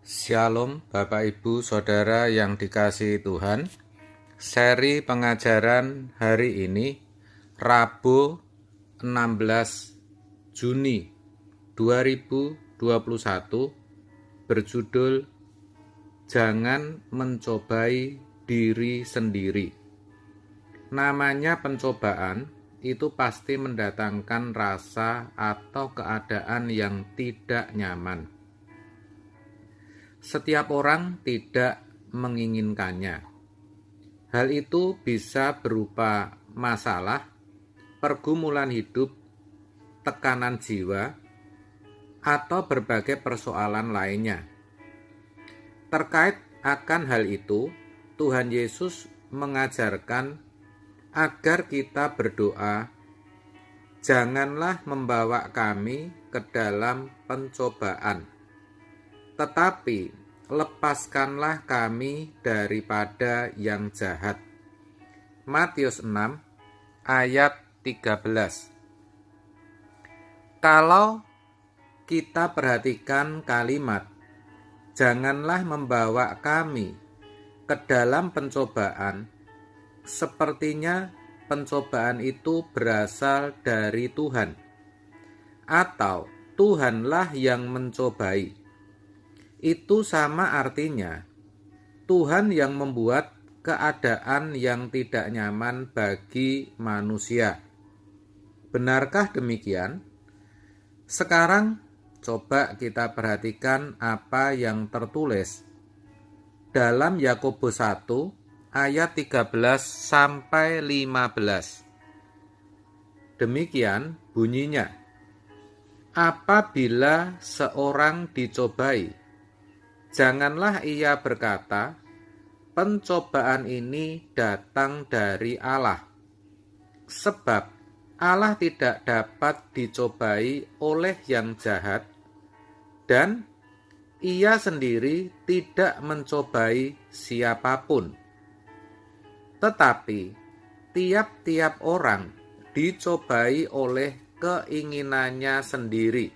Shalom Bapak Ibu Saudara yang dikasihi Tuhan. Seri pengajaran hari ini Rabu 16 Juni 2021 berjudul Jangan Mencobai Diri Sendiri. Namanya pencobaan itu pasti mendatangkan rasa atau keadaan yang tidak nyaman. Setiap orang tidak menginginkannya. Hal itu bisa berupa masalah, pergumulan hidup, tekanan jiwa, atau berbagai persoalan lainnya. Terkait akan hal itu, Tuhan Yesus mengajarkan agar kita berdoa, "Janganlah membawa kami ke dalam pencobaan, tetapi lepaskanlah kami daripada yang jahat." Matius 6 ayat 13. Kalau kita perhatikan kalimat "janganlah membawa kami ke dalam pencobaan", sepertinya pencobaan itu berasal dari Tuhan, atau Tuhanlah yang mencobai. Itu sama artinya Tuhan yang membuat keadaan yang tidak nyaman bagi manusia. Benarkah demikian? Sekarang coba kita perhatikan apa yang tertulis dalam Yakobus 1 ayat 13 sampai 15. Demikian bunyinya. Apabila seorang dicobai, janganlah ia berkata, "Pencobaan ini datang dari Allah." Sebab Allah tidak dapat dicobai oleh yang jahat, dan ia sendiri tidak mencobai siapapun. Tetapi tiap-tiap orang dicobai oleh keinginannya sendiri,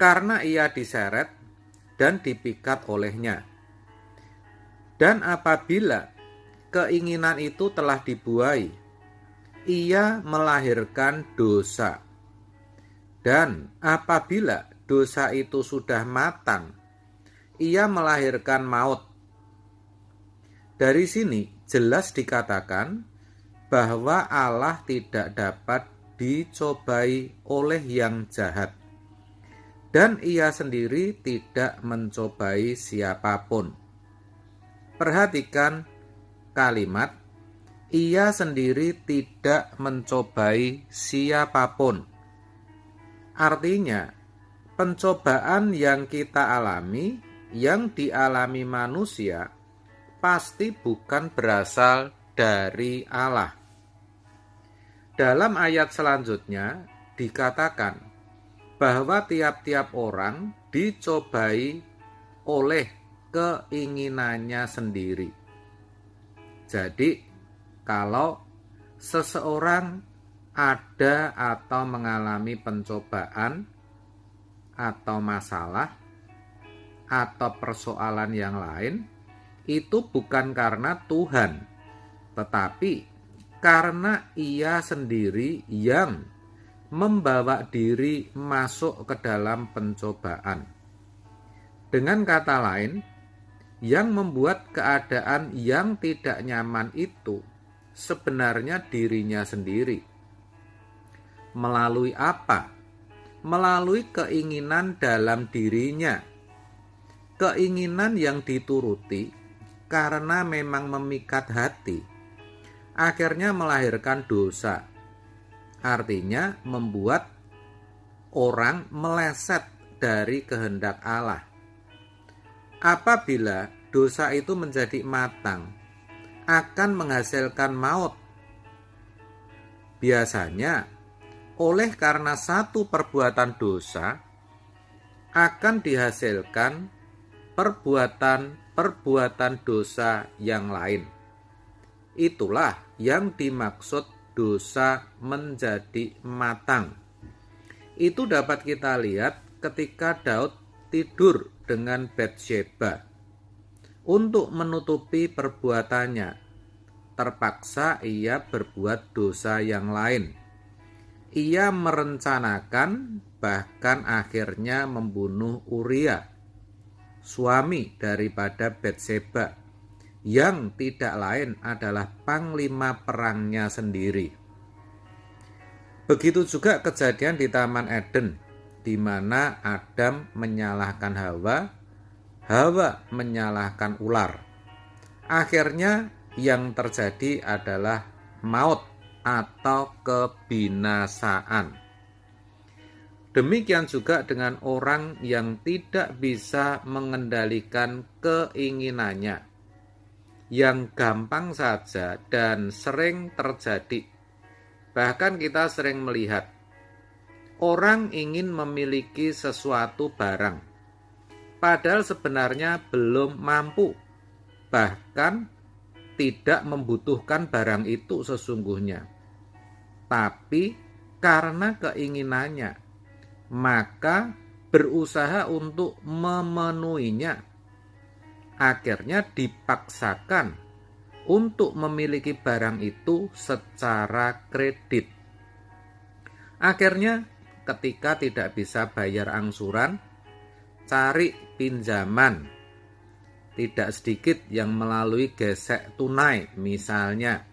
karena ia diseret dan dipikat olehnya. Dan apabila keinginan itu telah dibuai, ia melahirkan dosa. Dan apabila dosa itu sudah matang, ia melahirkan maut. Dari sini jelas dikatakan bahwa Allah tidak dapat dicobai oleh yang jahat, dan ia sendiri tidak mencobai siapapun. Perhatikan kalimat, ia sendiri tidak mencobai siapapun. Artinya, pencobaan yang kita alami, yang dialami manusia, pasti bukan berasal dari Allah. Dalam ayat selanjutnya dikatakan bahwa tiap-tiap orang dicobai oleh keinginannya sendiri. Jadi, kalau seseorang ada atau mengalami pencobaan atau masalah atau persoalan yang lain, itu bukan karena Tuhan, tetapi karena ia sendiri yang membawa diri masuk ke dalam pencobaan. Dengan kata lain, yang membuat keadaan yang tidak nyaman itu sebenarnya dirinya sendiri. Melalui apa? Melalui keinginan dalam dirinya. Keinginan yang dituruti karena memang memikat hati, akhirnya melahirkan dosa. Artinya membuat orang meleset dari kehendak Allah. Apabila dosa itu menjadi matang, akan menghasilkan maut. Biasanya, oleh karena satu perbuatan dosa, akan dihasilkan perbuatan dosa yang lain. Itulah yang dimaksud dosa menjadi matang. Itu dapat kita lihat ketika Daud tidur dengan Batsyeba. Untuk menutupi perbuatannya, terpaksa ia berbuat dosa yang lain. Ia merencanakan, bahkan akhirnya membunuh Uria, suami daripada Batsyeba, yang tidak lain adalah panglima perangnya sendiri. Begitu juga kejadian di Taman Eden, di mana Adam menyalahkan Hawa, Hawa menyalahkan ular. Akhirnya yang terjadi adalah maut atau kebinasaan. Demikian juga dengan orang yang tidak bisa mengendalikan keinginannya, yang gampang saja dan sering terjadi. Bahkan kita sering melihat orang ingin memiliki sesuatu barang, padahal sebenarnya belum mampu, bahkan tidak membutuhkan barang itu sesungguhnya. Tapi karena keinginannya, maka berusaha untuk memenuhinya. Akhirnya dipaksakan untuk memiliki barang itu secara kredit. Akhirnya ketika tidak bisa bayar angsuran, cari pinjaman. Tidak sedikit yang melalui gesek tunai misalnya.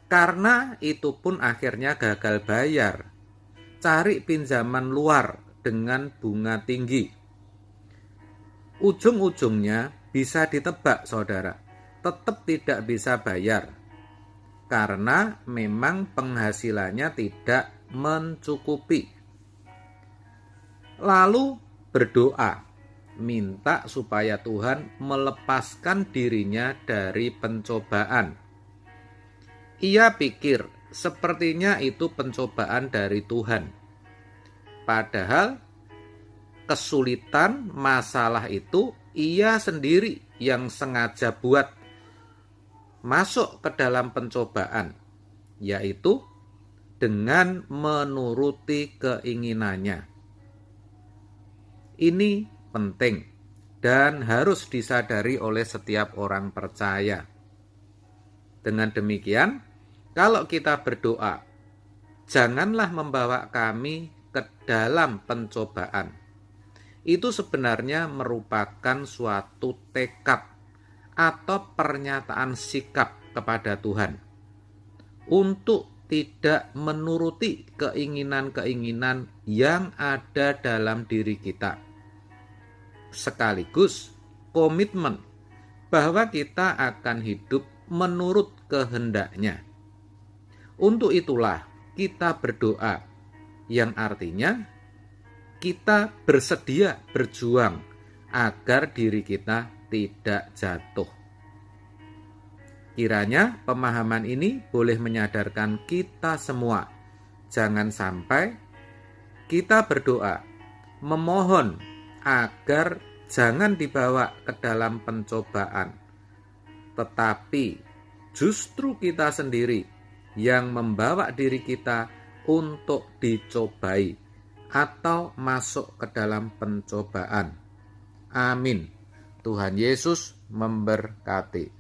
Karena itu pun akhirnya gagal bayar. Cari pinjaman luar dengan bunga tinggi. Ujung-ujungnya bisa ditebak, saudara. Tetap tidak bisa bayar. Karena memang penghasilannya tidak mencukupi. Lalu berdoa, minta supaya Tuhan melepaskan dirinya dari pencobaan. Ia pikir sepertinya itu pencobaan dari Tuhan. Padahal kesulitan masalah itu ia sendiri yang sengaja buat masuk ke dalam pencobaan, yaitu dengan menuruti keinginannya. Ini penting dan harus disadari oleh setiap orang percaya. Dengan demikian, kalau kita berdoa, janganlah membawa kami ke dalam pencobaan. Itu sebenarnya merupakan suatu tekad atau pernyataan sikap kepada Tuhan untuk tidak menuruti keinginan-keinginan yang ada dalam diri kita. Sekaligus komitmen bahwa kita akan hidup menurut kehendaknya. Untuk itulah kita berdoa, yang artinya kita bersedia berjuang agar diri kita tidak jatuh. Kiranya pemahaman ini boleh menyadarkan kita semua. Jangan sampai kita berdoa, memohon agar jangan dibawa ke dalam pencobaan. Tetapi justru kita sendiri yang membawa diri kita untuk dicobai atau masuk ke dalam pencobaan. Amin. Tuhan Yesus memberkati.